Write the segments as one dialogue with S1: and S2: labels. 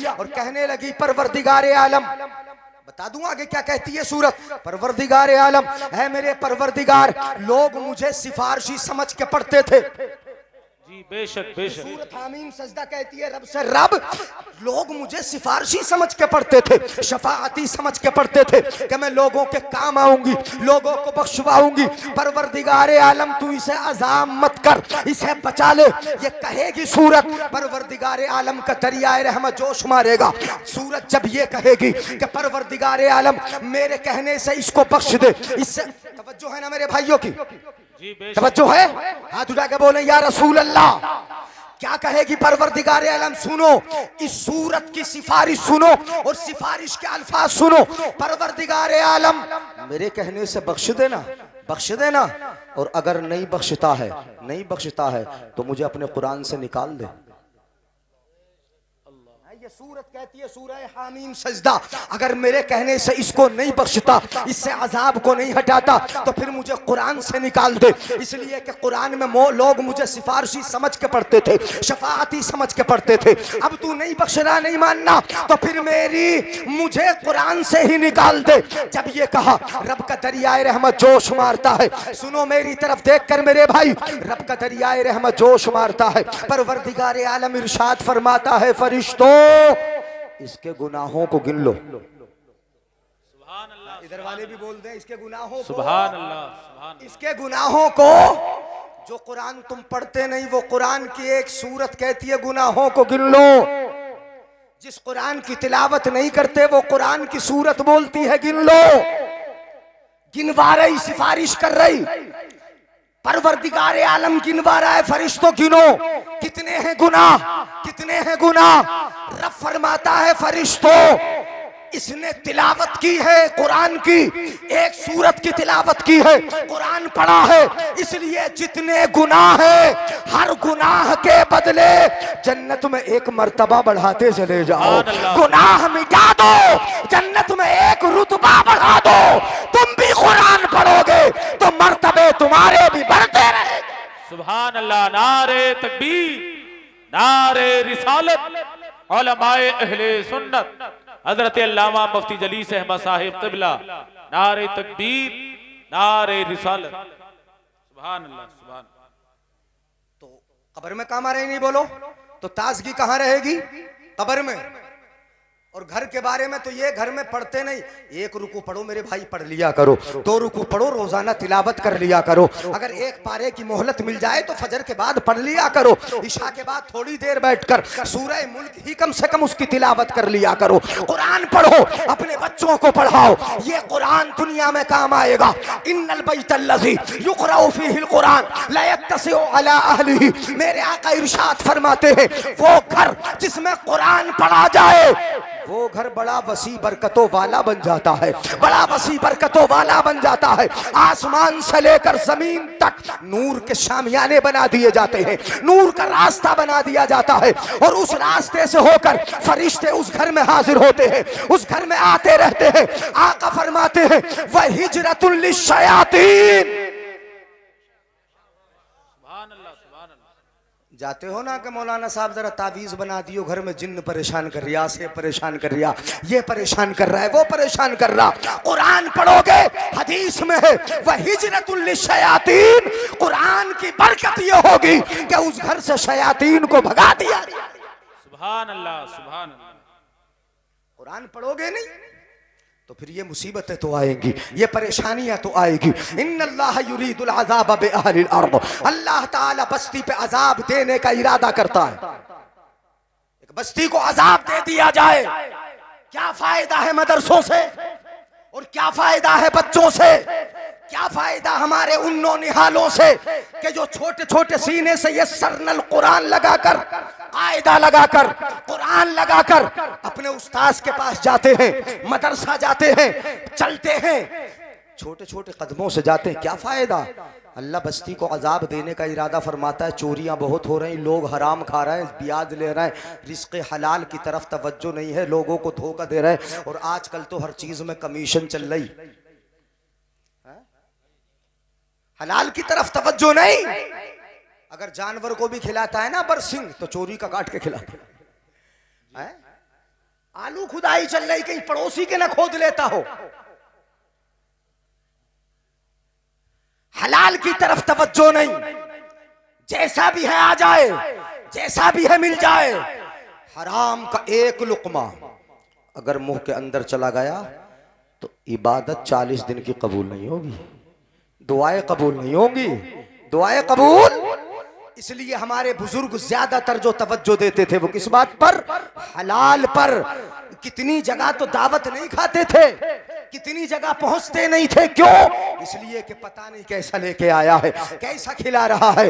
S1: और कहने लगी परवरदिगार आलम, बता दूं आगे क्या कहती है सूरत। परवरदिगार आलम, है मेरे परवरदिगार, लोग मुझे सिफारशी समझ के पढ़ते थे।
S2: जी बेशक बेशक।
S1: सूरत हामीम सजदा कहती है रब से, रब लोग मुझे सिफारशी समझ के पढ़ते थे, शफाअती समझ के पढ़ते थे कि मैं लोगों के काम आऊंगी, लोगों को बख्शवाऊंगी। परवरदिगार आलम तू इसे अजाब मत कर, इसे बचा ले। ये कहेगी सूरत, परवरदिगार आलम का दरियाए रहमत जोश मारेगा। सूरत जब ये कहेगी कि परवरदिगार आलम मेरे कहने से इसको बख्श दे, इससे तवज्जो है ना मेरे भाइयों की, तवज्जो है, हाथ उठा के बोले या रसूल अल्लाह। क्या कहेगी परवरदिगार आलम? सुनो इस सूरत की सिफारिश सुनो और सिफारिश के अल्फाज सुनो। परवरदिगार आलम मेरे कहने से बख्श देना, बख्श देना, और अगर नहीं बख्शता है, नहीं बख्शता है तो मुझे अपने कुरान से निकाल दे। ये सूरत कहती है सूरह हामीम सजदा, अगर मेरे कहने से इसको नहीं बख्शता, इससे अजाब को नहीं हटाता, तो फिर मुझे कुरान से निकाल दे। इसलिए कि कुरान में लोग मुझे सिफारशी समझ के पढ़ते थे, शफाअती समझ के पढ़ते थे। अब तू नहीं बख्श रहा, नहीं मानना, तो फिर मुझे कुरान से ही निकाल दे। जब ये कहा रब का दरियाए रहमत जोश मारता है। सुनो मेरी तरफ देख कर मेरे भाई, रब का दरियाए रहमत जोश मारता है। परवरदिगार आलम इरशाद फरमाता है, फरिश्तों इसके गुनाहों को गिन लो। सुभान अल्लाह। इधर वाले भी बोल दें इसके गुनाहों को,
S2: सुभान अल्लाह,
S1: इसके गुनाहों को। जो कुरान तुम पढ़ते नहीं, वो कुरान की एक सूरत कहती है गुनाहों को गिन लो। जिस कुरान की तिलावत नहीं करते, वो कुरान की सूरत बोलती है गिन लो। गिनवा रही, सिफारिश कर रही। परवरदिगार आलम गिनवा रहा है, फरिश्तों गिनो कितने हैं गुनाह, कितने हैं गुनाह। रब फरमाता है फरिश्तों इसने तिलावत की है कुरान की, एक सूरत की तिलावत की है, कुरान पढ़ा है, इसलिए जितने गुनाह है हर गुनाह के बदले जन्नत में एक मर्तबा बढ़ाते चले जाओ। गुनाह मिटा दो, जन्नत में एक रुतबा बढ़ा दो। तुम भी कुरान पढ़ोगे तो मर्तबे तुम्हारे भी बढ़ते रहेंगे।
S2: सुभान अल्लाह। नारे तकबीर, नारे रिसालत, उलमाए अहले सुन्नत हजरत अल्लामा मुफ्ती जलीस अहमद साहिब क़िबला, नारे तकबीर, नारे रिसालत। सुभान अल्लाह, सुभान।
S1: तो कब्र में काम आ रही नहीं बोलो तो ताजगी कहां रहेगी? कब्र में। और घर के बारे में तो ये घर में पढ़ते नहीं। एक रुकू पढ़ो मेरे भाई, पढ़ लिया करो, 2 रुकू पढ़ो, रोजाना तिलावत कर लिया करो। अगर एक पारे की मोहलत मिल जाए तो फजर के बाद पढ़ लिया करो, इशा के बाद थोड़ी देर बैठकर सूरह मुल्क ही कम से कम उसकी तिलावत कर लिया करो। कुरान पढ़ो, अपने बच्चों को पढ़ाओ, ये कुरान दुनिया में काम आएगा। इन्नल बैतल्लज़ी युक़रअु फ़ीहिल कुरान ला यत्तसिउ अला अहलिही, मेरे आका इरशाद फरमाते हैं वो घर जिसमें कुरान पढ़ा जाए वो घर बड़ा वसी बरकतों वाला बन जाता है, बड़ा वसी बरकतों वाला बन जाता है। आसमान से लेकर जमीन तक नूर के शामियाने बना दिए जाते हैं, नूर का रास्ता बना दिया जाता है, और उस रास्ते से होकर फरिश्ते उस घर में हाजिर होते हैं, उस घर में आते रहते हैं। आका फरमाते हैं वह हिजरतुल लिश्शयातीन। जाते हो ना कि मौलाना साहब जरा तावीज बना दियो, घर में जिन्न परेशान कर रिया, से परेशान कर रिया, ये परेशान कर रहा है, वो परेशान कर रहा। कुरान पढ़ोगे, हदीस में है वह हिजरतुल लिश्शयातीन, कुरान की बरकत ये होगी कि उस घर से शयातीन को भगा दिया।
S2: सुभान अल्लाह, सुभान अल्लाह।
S1: कुरान पढ़ोगे नहीं तो फिर ये मुसीबतें तो आएंगी, ये परेशानियां तो आएगी। इन्नल्लाह युरीदुल अज़ाब बिअहलिल अर्द, अल्लाह ताला बस्ती पे अजाब देने का इरादा करता है। एक बस्ती को अजाब दे दिया जाए, क्या फायदा है मदरसों से, और क्या फायदा है बच्चों से, क्या फायदा हमारे उन नौनिहालों से कि जो छोटे छोटे सीने से ये सरनल कुरान लगाकर, कायदा लगाकर, कुरान लगाकर अपने उस्ताद के पास जाते हैं, मदरसा जाते हैं, चलते हैं, छोटे छोटे कदमों से जाते हैं। क्या फायदा? अल्लाह बस्ती को अजाब देने का इरादा फरमाता है। चोरियां बहुत हो रही, लोग हराम खा रहे हैं, ब्याज ले रहे हैं, रिस्क हलाल की तरफ तवज्जो नहीं है, लोगों को धोखा दे रहे हैं, और आजकल तो हर चीज में कमीशन चल रही, हलाल की तरफ तवज्जो नहीं। अगर जानवर को भी खिलाता है ना बरसिंग, तो चोरी का काट के खिलाता है। आलू खुदाई चल रही, कहीं पड़ोसी के ना खोद लेता हो। हलाल की तरफ तवज्जो नहीं, जैसा भी है आ जाए, जैसा भी है मिल जाए। हराम का एक लुकमा अगर मुंह के अंदर चला गया तो इबादत 40 दिन की कबूल नहीं होगी, दुआएं कबूल नहीं होंगी, दुआएं कबूल। इसलिए हमारे बुजुर्ग ज्यादातर जो तवज्जो देते थे वो किस बात पर? हलाल पर। कितनी जगह तो दावत नहीं खाते थे, कितनी जगह पहुंचते नहीं थे। क्यों? इसलिए कि पता नहीं कैसा लेके आया है, कैसा खिला रहा है,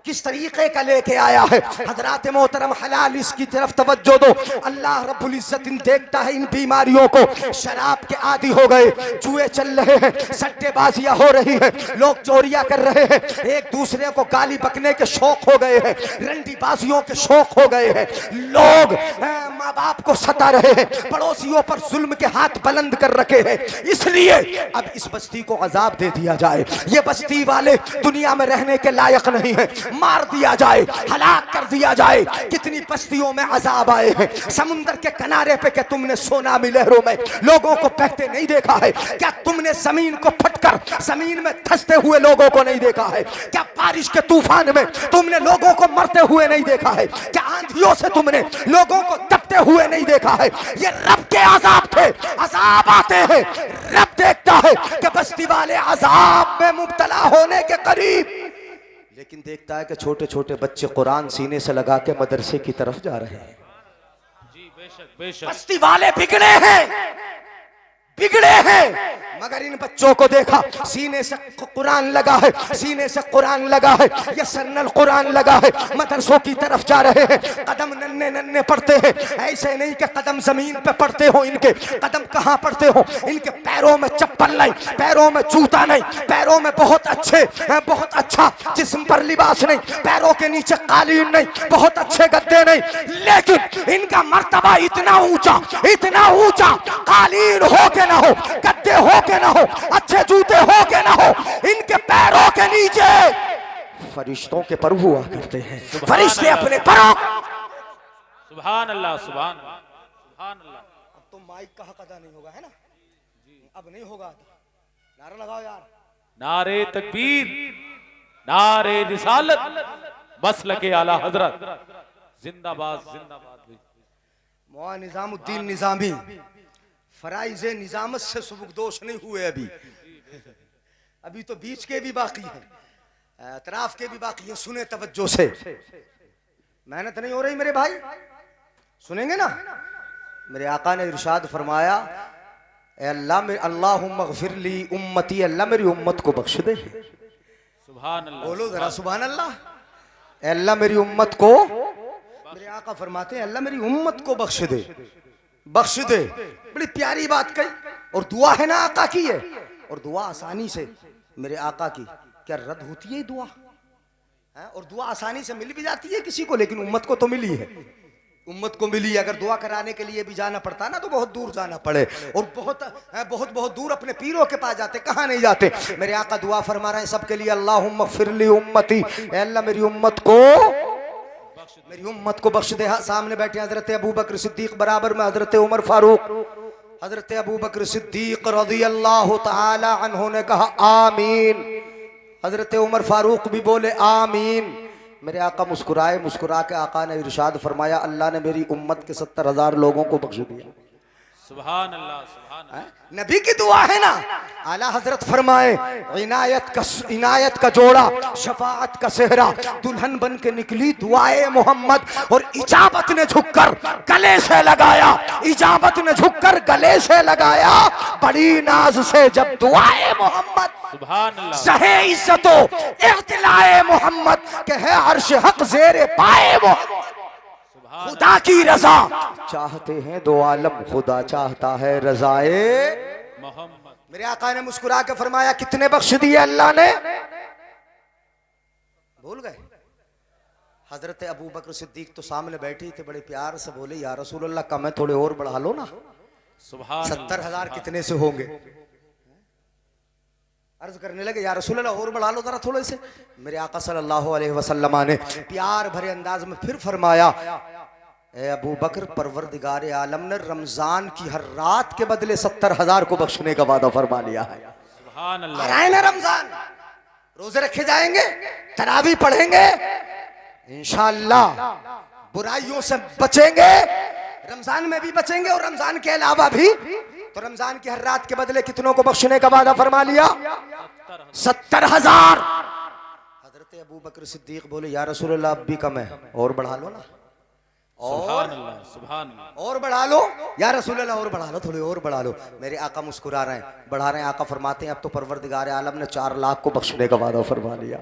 S1: किस तरीके का लेके आया है। हजरात मोहतरम, हलाल इसकी तरफ तवज्जो दो। अल्लाह रब्बुल इज्जत इन देखता है इन बीमारियों को। शराब के आदी हो गए, जुए चल रहे हैं, सट्टेबाजियां हो रही है, लोग चोरियां कर रहे हैं, एक दूसरे को गाली बकने के शौक हो गए हैं, रंडीबाजियों के शौक हो गए हैं, लोग माँ बाप को सता रहे हैं, पड़ोसियों पर जुल्म के हाथ बुलंद कर रखे हैं। इसलिए अब इस बस्ती को अजाब दे दिया जाए, ये बस्ती वाले दुनिया में रहने के लायक नहीं है, मार दिया जाए, हलाक कर दिया जाए। कितनी बस्तियों में अजाब आए हैं। समुंदर के किनारे पे क्या तुमने सोनामी लहरों में लोगों को बहते नहीं देखा है? क्या तुमने जमीन को फटकर जमीन में धंसते हुए लोगों को नहीं देखा है? क्या बारिश के तूफान में तुमने लोगों को मरते हुए नहीं देखा है? क्या आंधियों से तुमने लोगों को दबते हुए नहीं देखा है? ये रब के अजाब थे, अजाब आते हैं, रब देखता है कि बस्ती वाले अजाब में मुब्तला होने के करीब, लेकिन देखता है कि छोटे छोटे बच्चे कुरान सीने से लगा के मदरसे की तरफ जा रहे हैं।
S2: जी बेशक बेशक।
S1: बस्ती वाले बिगड़े हैं, बिगड़े हैं। मगर इन बच्चों को देखा, सीने से कुरान लगा है, सीने से कुरान लगा है, ये सरनल कुरान लगा है, मदरसों की तरफ जा रहे हैं, कदम नन्हे नन्हे पड़ते हैं। ऐसे नहीं कि कदम जमीन पे पड़ते हो, इनके कदम कहाँ पड़ते हो? इनके पैरों में चप्पल नहीं, पैरों में जूता नहीं, पैरों में बहुत अच्छे बहुत अच्छा जिस्म पर लिबास नहीं, पैरों के नीचे कालीन नहीं, बहुत अच्छे गद्दे नहीं, लेकिन इनका मर्तबा इतना ऊंचा, इतना ऊंचा, कालीन हो के ना हो, गद्दे हो के ना हो, अच्छे जूते हो के ना हो, इनके पैरों के नीचे फरिश्तों के पर हुआ करते हैं। फरिश्ते अपने परों।
S2: सुभान अल्लाह, सुभान सुभान अल्लाह।
S1: अब तो माइक का हक अदा नहीं होगा, है ना? अब नहीं होगा, नारा लगाओ यार।
S2: नारे तकबीर, नारे रिसालत, मसलके आला हजरत, जिंदाबाद जिंदाबाद।
S1: मौलाना निजामुद्दीन निजामी फराइज़ निजामत से सुबुकदोश नहीं हुए अभी, अभी तो बीच के भी बाकी हैं, अतराफ के भी बाकी हैं। सुने तवज्जो से, मेहनत नहीं हो रही मेरे भाई, सुनेंगे ना? मेरे आका ने इरशाद फरमाया, अल्लाह अल्लाहुम्मा ग़फ़िरली उम्मती, अल्लाह मेरी उम्मत को बख्श दे।
S2: सुभान अल्लाह,
S1: बोलो जरा सुभान अल्लाह। अल्लाह मेरी उम्मत को, मेरे आका फरमाते हैं अल्लाह मेरी उम्मत को बख्श दे, बख्श दे। बड़ी प्यारी बात कही, और दुआ है ना आका की है, और दुआ आसानी से मेरे आका की क्या रद्द होती है दुआ है? और दुआ आसानी से मिल भी जाती है किसी को, लेकिन उम्मत को तो मिली है, उम्मत को मिली। अगर दुआ कराने के लिए भी जाना पड़ता ना तो बहुत दूर जाना पड़े, और बहुत बहुत बहुत दूर अपने पीरों के पास जाते, कहाँ नहीं जाते। मेरे आका दुआ फरमा रहे हैं सबके लिए, अल्लाहुम्मा ग़फ़िरली उम्मती, अल्लाह मेरी उम्मत को, मेरी उम्मत को बख्श दे। सामने बैठे हजरत अबू बकर सिद्दीक, बराबर में हजरत उमर फारूक। हजरत अबू बकर सिद्दीक रज़ियल्लाहु तआला अन्हु ने कहा आमीन, हजरत उमर फारूक भी बोले आमीन। मेरे आका मुस्कुराए, मुस्कुरा के आका ने इरशाद फरमाया, अल्लाह ने मेरी उम्मत के 70,000 लोगों को बख्श दिया।
S2: सुभान अल्लाह, सुभान अल्लाह।
S1: नबी की दुआ है ना। आला हजरत फरमाए, इनायत का जोड़ा, शफाअत का सेहरा, दुल्हन बन के निकली दुआए मोहम्मद, और इजाबत ने झुककर गले से लगाया, इजाबत ने झुककर गले से लगाया, बड़ी नाज से जब दुआए मोहम्मद,
S2: सुभान अल्लाह,
S1: सहे इज्जतो इख्तिलाए मोहम्मद के है अर्श हक ज़ेरे पाए मोहम्मद। खुदा की रजा चाहते हैं दो आलम, खुदा चाहता है रजाए
S2: मोहम्मद।
S1: मेरे आका ने मुस्कुरा के फरमाया, कितने बख्श दिए अल्लाह ने? भूल गए? हजरत अबू बकर सिद्दीक तो सामने बैठी थे, बड़े प्यार से बोले, या रसूल अल्लाह कम है, थोड़े और बढ़ा लो ना।
S2: सुभान
S1: 70,000 कितने से होंगे? अर्ज करने लगे, या रसूल अल्लाह और बढ़ा लो जरा थोड़े से। मेरे आका सल्लल्लाहु अलैहि वसल्लम ने प्यार भरे अंदाज में फिर फरमाया, ए अबू बकर, परवरदिगार आलम ने रमजान की हर रात के बदले 70,000 को बख्शने का वादा फरमा लिया है।
S2: सुभान अल्लाह।
S1: आए ना रमजान, रोजे रखे जाएंगे, तरावी पढ़ेंगे, इंशाअल्लाह बुराइयों से बचेंगे, रमजान में भी बचेंगे और रमजान के अलावा भी। तो रमजान की हर रात के बदले कितनों को बख्शने का वादा फरमा लिया? 70,000। हजरत अबू बकर सिद्दीक बोले, या रसूलल्लाह अब भी कम है, और बढ़ा लो ना,
S2: सुभान अल्लाह, सुभान अल्लाह।
S1: और बढ़ा लो या रसूलल्लाह, और बढ़ा लो, थोड़ी और बढ़ा लो। मेरे आका मुस्कुरा रहे हैं, बढ़ा रहे हैं। आका फरमाते हैं अब तो परवरदिगार आलम ने 4 लाख को बख्शने का वादा फरमा लिया।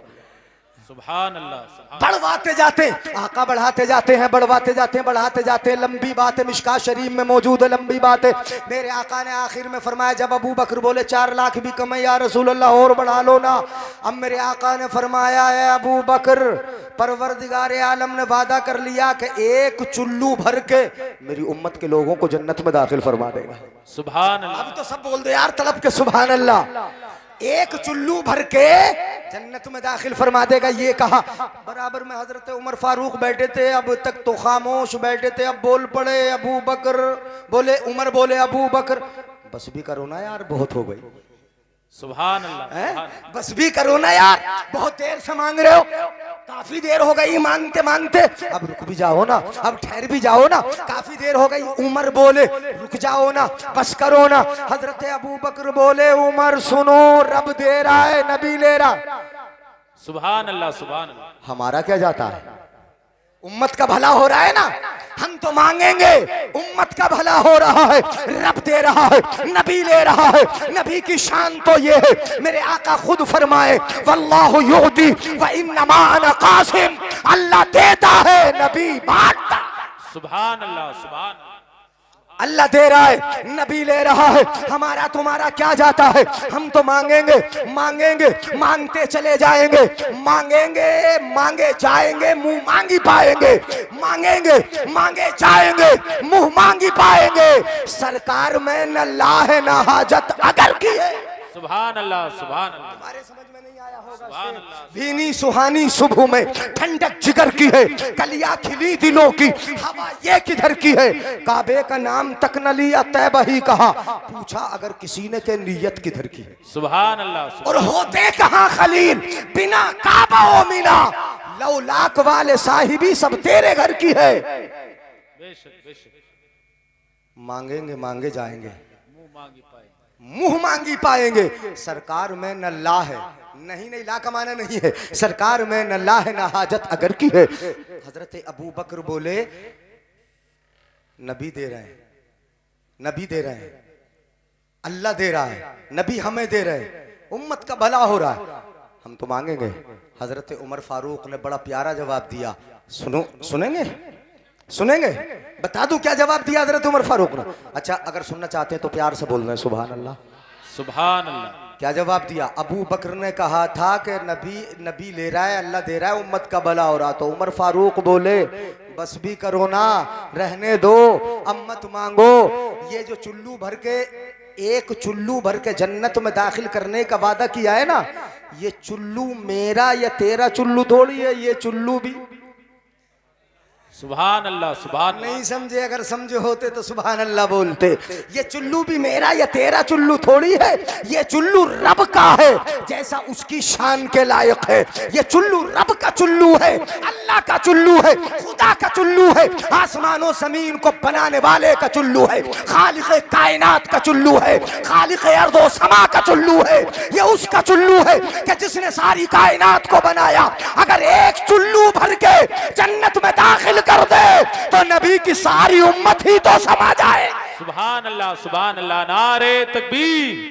S2: सुभान अल्लाह, सुभान।
S1: बढ़वाते जाते हैं आका, बढ़ाते जाते हैं, बढ़वाते जाते हैं, बढ़ाते जाते हैं। लंबी बात है, मिशका शरीफ में मौजूद है, लंबी बात है। मेरे आका ने आखिर में फरमाया, जब अबू बकर बोले 4 लाख भी कम है या रसूल अल्लाह, और बढ़ा लो ना। अब मेरे आका ने फरमाया, है अबू बकर, परवरदिगार आलम ने वादा कर लिया कि 1 चुल्लू भर के मेरी उम्मत के लोगों को जन्नत में दाखिल फरमा देगा।
S2: सुभान अल्लाह।
S1: अब तो सब बोल दे यार तलब के सुभान अल्लाह। 1 चुल्लू भर के जन्नत में दाखिल फरमा देगा। ये कहा बराबर में हजरत उमर फारूक बैठे थे, अब तक तो खामोश बैठे थे, अब बोल पड़े। अबू बकर बोले, उमर बोले, अबू बकर बस भी करो ना यार, बहुत हो गई।
S2: सुभान अल्लाह।
S1: बस भी करो ना यार, बहुत देर से मांग रहे हो, काफी देर हो गई मांगते मांगते, अब रुक भी जाओ ना, अब ठहर भी जाओ ना, काफी देर हो गई। उमर बोले, रुक जाओ ना, बस करो ना। हजरत अबू बकर बोले, उमर सुनो, रब दे रहा है, नबी ले रहा।
S2: सुभान अल्लाह, सुभान अल्लाह।
S1: हमारा क्या जाता है? उम्मत का भला हो रहा है ना, हम तो मांगेंगे। उम्मत का भला हो रहा है, रब दे रहा है, नबी ले रहा है। नबी की शान तो ये है, मेरे आका खुद फरमाए, वल्लाहु युदी व इन्नमा अना कासिम। अल्लाह देता है, नबी बांटता।
S2: सुभान अल्लाह, सुभान अल्लाह।
S1: अल्लाह दे रहा है, नबी ले रहा है। हमारा तुम्हारा क्या जाता है? हम तो मांगेंगे, मांगेंगे, मांगते चले जाएंगे, मांगेंगे, मांगे जाएंगे, मुंह मांगी पाएंगे, मांगेंगे, मांगे जाएंगे, मुंह मांगी पाएंगे। सरकार में न लाह न हाजत अगर की है।
S2: सुभान अल्लाह, सुभान अल्लाह।
S1: हमारे समझ में नहीं आया होगा।
S2: सुभान अल्लाह।
S1: भीनी सुहानी सुबह में ठंडक जिगर की है, कलियां खिली दिलों की, हवा ये किधर की है। काबे का नाम तक न लिया, तैबा ही कहा, पूछा अगर किसी ने के नियत किधर की है।
S2: सुभान अल्लाह।
S1: और होते कहां खलील बिना काबा ओ मीना, लौ लाख वाले साहिबी सब तेरे घर की है।
S2: बेशक, बेशक।
S1: मांगेंगे, मांगे जाएंगे,
S2: मुंह मांगी पाएंगे,
S1: मुंह मांगी पाएंगे। सरकार में न ला है, नहीं नहीं, ला का माना नहीं है, सरकार में न ला है न हाजत अगर की है। हजरत अबू बकर बोले, नबी दे रहे हैं, नबी दे रहे हैं, अल्लाह दे रहा है, नबी हमें दे रहे हैं, उम्मत का भला हो रहा है, हम तो मांगेंगे। हजरत उमर फारूक ने बड़ा प्यारा जवाब दिया। सुनो, सुनेंगे, सुनेंगे? बता दूं क्या जवाब दिया हजरत उमर फारूक ने? अच्छा, अगर सुनना चाहते हैं तो प्यार से बोल रहे हैं, सुभान अल्लाह,
S2: सुभान अल्लाह।
S1: क्या जवाब दिया? अबू बकर ने कहा था कि नबी ले रहा है, अल्लाह दे रहा है, उम्मत का भला हो रहा। तो उमर फारूक बोले, बस भी करो ना, रहने दो, अब मत मांगो। ये जो चुल्लू भर के, 1 चुल्लू भर के जन्नत में दाखिल करने का वादा किया है ना, ये चुल्लू मेरा या तेरा चुल्लू थोड़ी है, ये चुल्लू भी।
S2: सुभान अल्लाह, सुभान अल्लाह।
S1: नहीं समझे? अगर समझे होते तो सुभान अल्लाह बोलते। ये चुल्लू भी मेरा या तेरा चुल्लू थोड़ी है, ये चुल्लू रब का है, जैसा उसकी शान के लायक है। ये चुल्लू रब का चुल्लू है, अल्लाह का चुल्लू है, खुदा का चुल्लू है, आसमानों जमीन को बनाने वाले का चुल्लू है, खालिक कायनात का चुल्लू है, खालिक अर्दो समा का चुल्लू है। ये उसका चुल्लू है कि जिसने सारी कायनात को बनाया। अगर 1 चुल्लू भर के जन्नत में दाखिल कर दे तो नबी की सारी उम्मत ही तो समा जाए।
S2: सुभान अल्लाह, सुभान अल्लाह। नारे तकबीर।